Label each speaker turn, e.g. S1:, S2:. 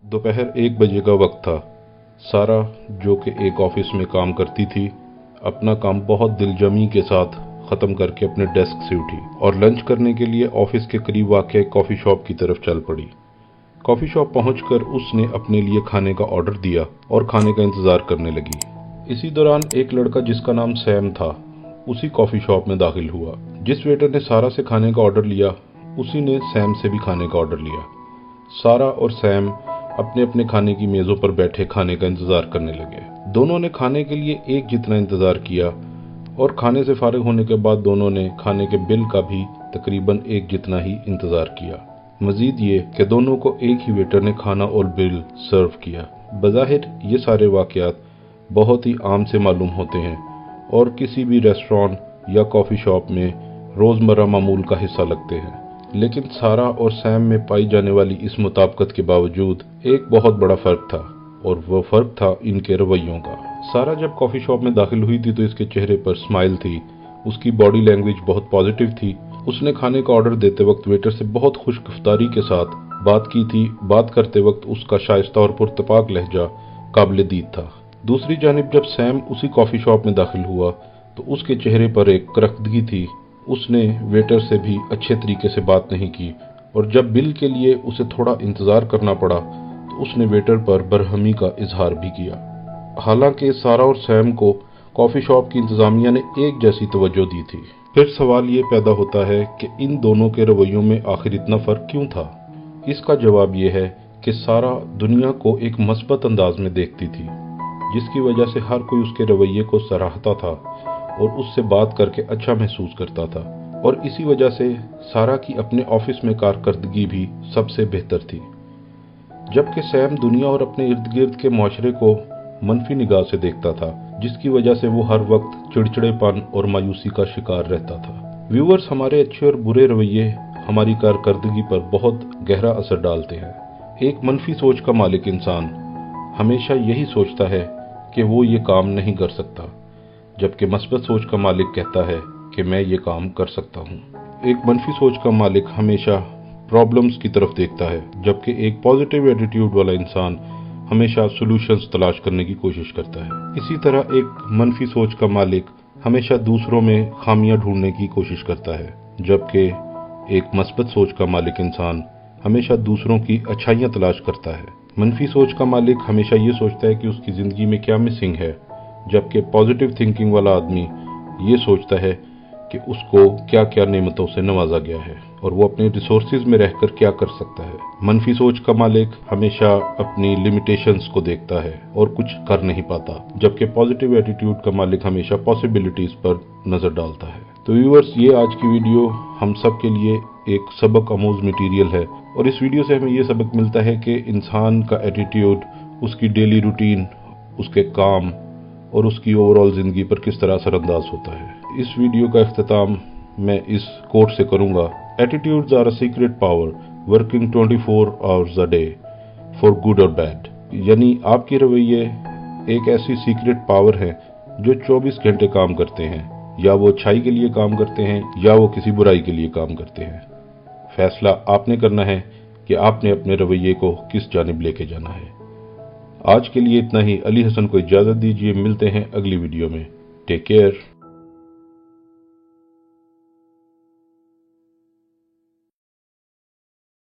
S1: दोपहर 1 बजे का वक्त था। सारा, जो कि एक ऑफिस में काम करती थी, अपना काम बहुत दिलजमी के साथ ख़त्म करके अपने डेस्क से उठी और लंच करने के लिए ऑफिस के करीब वाक़ कॉफ़ी शॉप की तरफ चल पड़ी। कॉफ़ी शॉप पहुंचकर उसने अपने लिए खाने का ऑर्डर दिया और खाने का इंतज़ार करने लगी। इसी दौरान एक लड़का जिसका नाम सैम था, उसी कॉफ़ी शॉप में दाखिल हुआ। जिस वेटर ने सारा से खाने का ऑर्डर लिया, उसी ने सैम से भी खाने का ऑर्डर लिया। सारा और सैम अपने अपने खाने की मेज़ों पर बैठे खाने का इंतज़ार करने लगे। दोनों ने खाने के लिए एक जितना इंतज़ार किया और खाने से फारिग होने के बाद दोनों ने खाने के बिल का भी तकरीबन एक जितना ही इंतज़ार किया। मज़ीद ये कि दोनों को एक ही वेटर ने खाना और बिल सर्व किया। बज़ाहिर ये सारे वाक़यात बहुत ही आम से मालूम होते हैं और किसी भी रेस्टोरेंट या कॉफ़ी शॉप में रोज़मर्रा मामूल का हिस्सा लगते हैं, लेकिन सारा और सैम में पाई जाने वाली इस मुताबिकत के बावजूद एक बहुत बड़ा फ़र्क था, और वह फ़र्क था इनके रवैयों का। सारा जब कॉफ़ी शॉप में दाखिल हुई थी तो इसके चेहरे पर स्माइल थी, उसकी बॉडी लैंग्वेज बहुत पॉजिटिव थी। उसने खाने का ऑर्डर देते वक्त वेटर से बहुत खुशगफ्तारी के साथ बात की थी। बात करते वक्त उसका शाइस्ता और पुरतपाक लहजा काबिल दीद था। दूसरी जानिब जब सैम उसी कॉफ़ी शॉप में दाखिल हुआ तो उसके चेहरे पर एक करख्तगी थी। उसने वेटर से भी अच्छे तरीके से बात नहीं की, और जब बिल के लिए उसे थोड़ा इंतज़ार करना पड़ा तो उसने वेटर पर बरहमी का इजहार भी किया। हालांकि सारा और सैम को कॉफ़ी शॉप की इंतज़ामिया ने एक जैसी तवज्जो दी थी। फिर सवाल ये पैदा होता है कि इन दोनों के रवैयों में आखिर इतना फ़र्क क्यों था? इसका जवाब ये है कि सारा दुनिया को एक मस्बत अंदाज में देखती थी, जिसकी वजह से हर कोई उसके रवैये को सराहता था और उससे बात करके अच्छा महसूस करता था, और इसी वजह से सारा की अपने ऑफिस में कारकर्दगी भी सबसे बेहतर थी। जबकि सैम दुनिया और अपने इर्द गिर्द के माशरे को मनफी निगाह से देखता था, जिसकी वजह से वो हर वक्त चिड़चिड़ेपन और मायूसी का शिकार रहता था। व्यूअर्स, हमारे अच्छे और बुरे रवैये हमारी कारकर्दगी पर बहुत गहरा असर डालते हैं। एक मनफी सोच का मालिक इंसान हमेशा यही सोचता है कि वो ये काम नहीं कर सकता, जबकि मस्बत सोच का मालिक कहता है कि मैं ये काम कर सकता हूँ। एक मनफी सोच का मालिक हमेशा प्रॉब्लम्स की तरफ देखता है, जबकि एक पॉजिटिव एटीट्यूड वाला इंसान हमेशा सॉल्यूशंस तलाश करने की कोशिश करता है। इसी तरह एक मनफी सोच का मालिक हमेशा दूसरों में खामियां ढूंढने की कोशिश करता है, जबकि एक मस्बत सोच का मालिक इंसान हमेशा दूसरों की अच्छाइयां तलाश करता है। मनफी सोच का मालिक हमेशा ये सोचता है कि उसकी ज़िंदगी में क्या मिसिंग है, जबकि पॉजिटिव थिंकिंग वाला आदमी ये सोचता है कि उसको क्या क्या नेमतों से नवाजा गया है और वो अपने रिसोर्सेज में रहकर क्या कर सकता है। मनफी सोच का मालिक हमेशा अपनी लिमिटेशंस को देखता है और कुछ कर नहीं पाता, जबकि पॉजिटिव एटीट्यूड का मालिक हमेशा पॉसिबिलिटीज पर नजर डालता है। तो व्यूअर्स, ये आज की वीडियो हम सब के लिए एक सबक आमूज मटीरियल है, और इस वीडियो से हमें ये सबक मिलता है कि इंसान का एटीट्यूड उसकी डेली रूटीन, उसके काम और उसकी ओवरऑल ज़िंदगी पर किस तरह असरअंदाज होता है। इस वीडियो का इख्तिताम मैं इस कोट से करूँगा: attitudes are a secret power working 24 hours a day for good और बैड। यानी आपके रवैये एक ऐसी सीक्रेट पावर है जो 24 घंटे काम करते हैं, या वो अच्छाई के लिए काम करते हैं या वो किसी बुराई के लिए काम करते हैं। फैसला आपने करना है कि आपने अपने रवैये को किस जानिब लेके जाना है। आज के लिए इतना ही। अली हसन को इजाज़त दीजिए, मिलते हैं अगली वीडियो में। Take care.